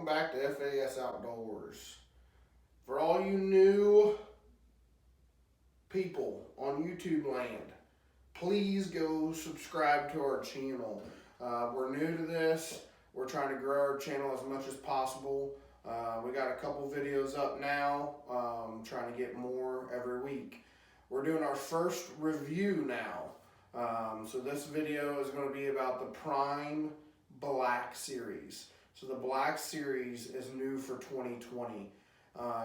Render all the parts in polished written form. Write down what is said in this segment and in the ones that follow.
back to FAS Outdoors. For all you new people on YouTube land, please go subscribe to our channel. We're new to this. We're trying to grow our channel as much as possible. We got a couple videos up now, trying to get more every week. We're doing our first review now. So this video is going to be about the Prime Black Series. So the Black Series is new for 2020.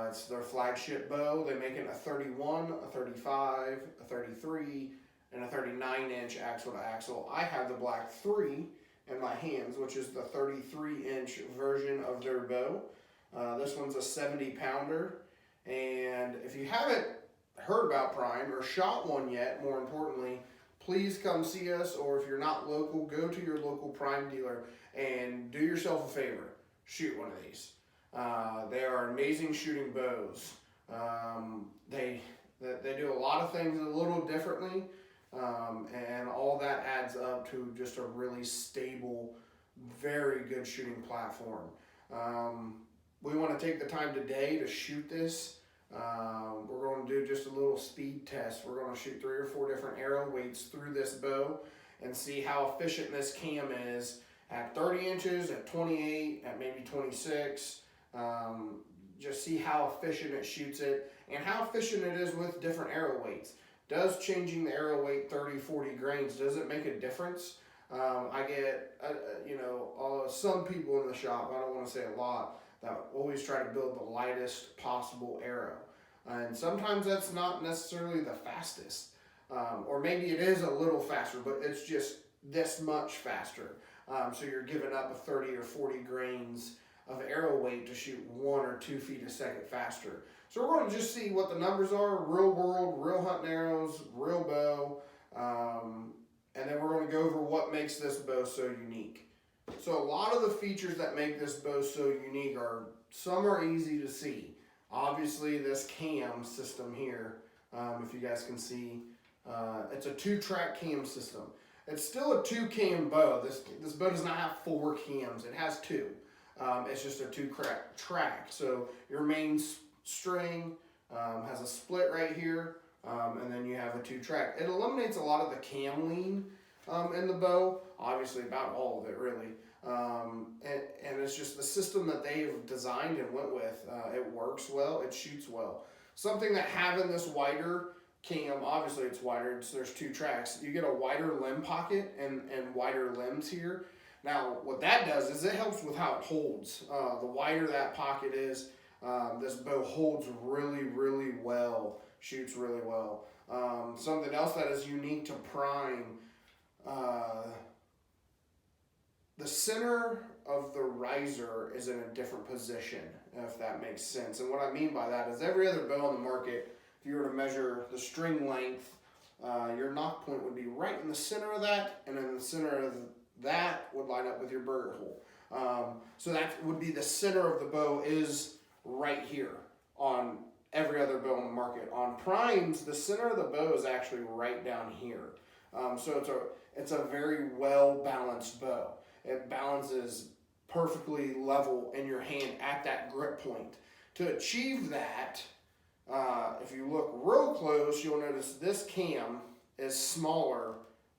It's their flagship bow. They make it a 31, a 35, a 33, and a 39-inch axle to axle. I have the Black 3 in my hands, which is the 33-inch version of their bow. This one's a 70-pounder. And if you haven't heard about Prime or shot one yet, more importantly, please come see us, or if you're not local, go to your local Prime dealer and do yourself a favor, shoot one of these. They are amazing shooting bows. They do a lot of things a little differently, and all that adds up to just a really stable, very good shooting platform. We want to take the time today to shoot this. We're going to do just a little speed test. We're going to shoot 3 or 4 different arrow weights through this bow and see how efficient this cam is at 30 inches, at 28, at maybe 26. Just see how efficient it shoots it and how efficient it is with different arrow weights. Does changing the arrow weight 30, 40 grains, does it make a difference? I get, some people in the shop, I don't want to say a lot, that always try to build the lightest possible arrow. And sometimes that's not necessarily the fastest. Or maybe it is a little faster, but it's just this much faster. So you're giving up a 30 or 40 grains of arrow weight to shoot 1 or 2 feet a second faster. So we're going to just see what the numbers are, real world, real hunting arrows, real bow, and then we're going to go over what makes this bow so unique. So a lot of the features that make this bow so unique are, some are easy to see. Obviously this cam system here, if you guys can see, it's a 2-track cam system. It's still a 2-cam bow. This bow does not have 4 cams, it has 2. It's just a 2-track. So your main string has a split right here, and then you have a 2-track. It eliminates a lot of the cam lean in the bow, obviously about all of it really. And it's just the system that they've designed and went with. It works well, it shoots well. Something that having this wider cam, obviously it's wider, there's 2 tracks. You get a wider limb pocket and wider limbs here. Now, what that does is it helps with how it holds. The wider that pocket is, this bow holds really, really well, shoots really well. Something else that is unique to Prime, the center of the riser is in a different position, if that makes sense. And what I mean by that is every other bow on the market, if you were to measure the string length, your knock point would be right in the center of that, and in the center of that would line up with your burger hole. So that would be the center of the bow is right here on every other bow on the market. On Primes, the center of the bow is actually right down here. So it's a very well balanced bow. It balances perfectly level in your hand at that grip point. To achieve that, if you look real close, you'll notice this cam is smaller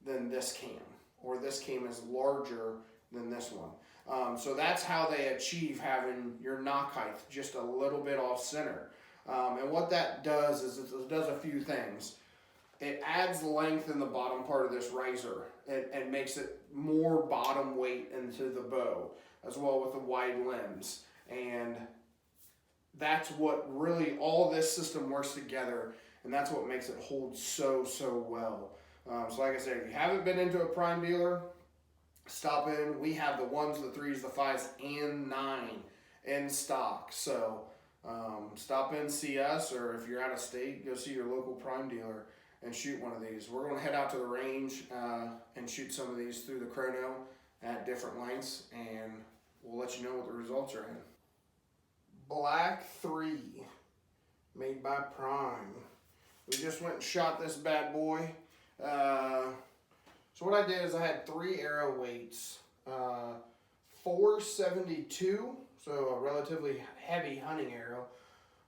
than this cam, or this cam is larger than this one. So that's how they achieve having your knock height just a little bit off center. And what that does is it does a few things. It adds length in the bottom part of this riser and makes it more bottom weight into the bow, as well with the wide limbs. And that's what really, all this system works together, and that's what makes it hold so, so well. So like I said, if you haven't been into a Prime dealer, stop in. We have the 1s, the 3s, the 5s, and 9 in stock. So stop in, see us, or if you're out of state, go see your local Prime dealer and shoot one of these. We're going to head out to the range and shoot some of these through the chrono at different lengths, and we'll let you know what the results are in. Black 3, made by Prime. We just went and shot this bad boy. So what I did is I had 3 arrow weights, 472, so a relatively heavy hunting arrow.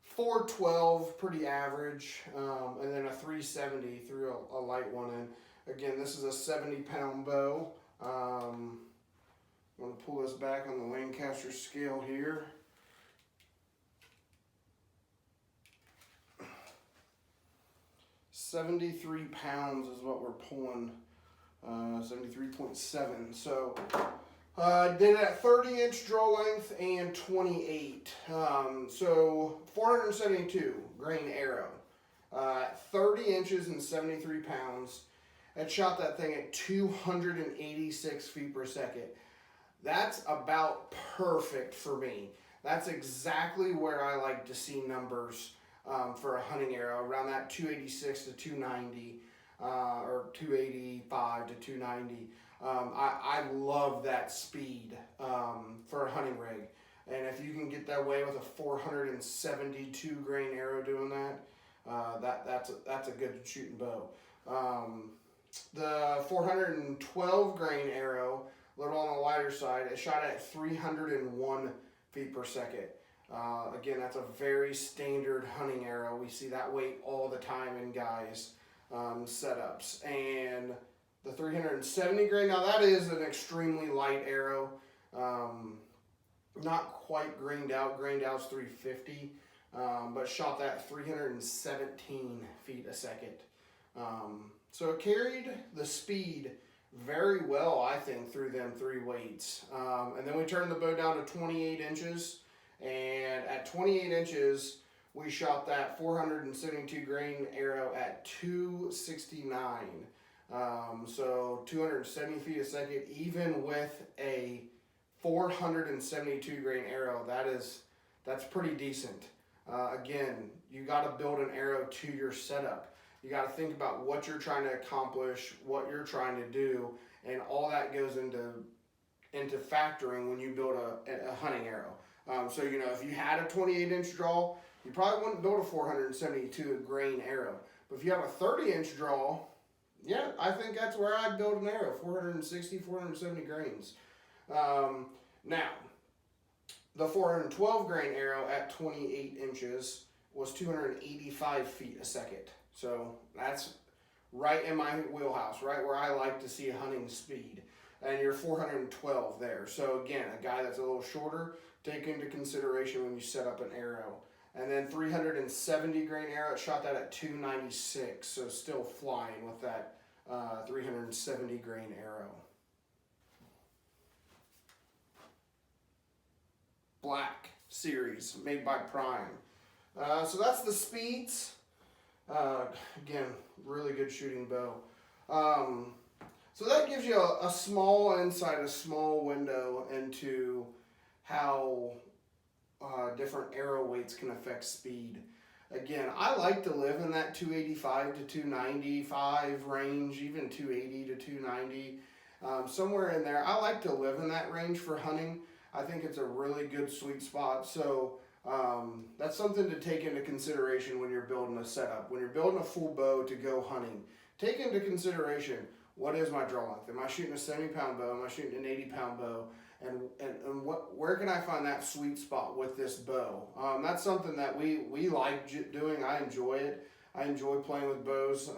412, pretty average, and then a 370 threw a light one in. Again, this is a 70-pound bow. I'm going to pull this back on the Lancaster scale here. 73 pounds is what we're pulling, 73.7. So did it at 30-inch draw length and 28. So 472 grain arrow, 30 inches and 73 pounds. It shot that thing at 286 feet per second. That's about perfect for me. That's exactly where I like to see numbers for a hunting arrow, around that 286 to 290, or 285 to 290. I love that speed for a hunting rig. And if you can get that way with a 472 grain arrow doing that, that's a good shooting bow. The 412 grain arrow, a little on the lighter side, it shot at 301 feet per second. Again, that's a very standard hunting arrow. We see that weight all the time in guys' setups. And the 370 grain, now that is an extremely light arrow. Not quite grained out. Grained out's 350, but shot that 317 feet a second. So it carried the speed very well, I think, through them three weights. And then we turned the bow down to 28 inches. And at 28 inches, we shot that 472 grain arrow at 269. So 270 feet a second, even with a 472 grain arrow, that's pretty decent. Again, you got to build an arrow to your setup. You got to think about what you're trying to accomplish, what you're trying to do, and all that goes into factoring when you build a hunting arrow. So, you know, if you had a 28-inch draw, you probably wouldn't build a 472 grain arrow. But if you have a 30-inch draw, yeah, I think that's where I'd build an arrow, 460, 470 grains. Now, the 412 grain arrow at 28 inches was 285 feet a second. So that's right in my wheelhouse, right where I like to see a hunting speed. And you're 412 there. So again, a guy that's a little shorter, take into consideration when you set up an arrow. And then 370 grain arrow, it shot that at 296, so still flying with that 370 grain arrow. Black series, made by Prime. So that's the speeds. Again, really good shooting bow. So that gives you a small insight, a small window into how different arrow weights can affect speed. Again, I like to live in that 285 to 295 range, even 280 to 290, somewhere in there. I like to live in that range for hunting. I think it's a really good sweet spot. So that's something to take into consideration when you're building a setup. When you're building a full bow to go hunting, take into consideration, what is my draw length? Am I shooting a 70-pound bow? Am I shooting an 80-pound bow? And where can I find that sweet spot with this bow? That's something that we like doing. I enjoy it. I enjoy playing with bows.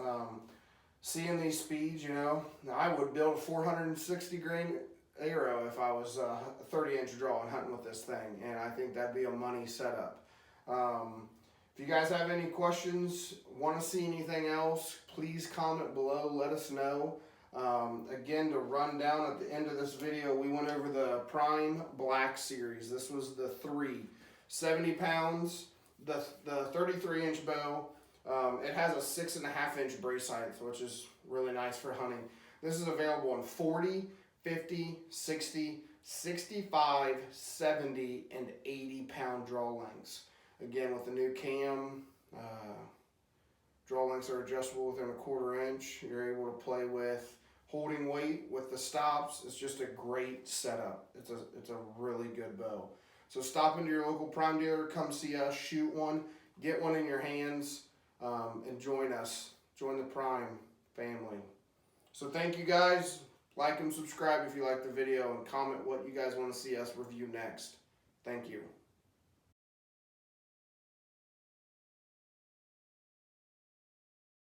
Seeing these speeds, you know, I would build a 460 grain arrow if I was a 30-inch draw and hunting with this thing, and I think that'd be a money setup. If you guys have any questions, want to see anything else, please comment below, let us know. Again, to run down at the end of this video, we went over the Prime Black series. This was the 70 pounds, the 33-inch bow. It has a 6.5-inch brace height, which is really nice for hunting. This is available in 40, 50, 60, 65, 70, and 80-pound draw lengths. Again, with the new cam, draw lengths are adjustable within a 1/4 inch. You're able to play with holding weight with the stops. It's just a great setup. It's a really good bow. So stop into your local Prime dealer, come see us, shoot one, get one in your hands, and join us. Join the Prime family. So thank you guys. Like and subscribe if you like the video, and comment what you guys want to see us review next. Thank you.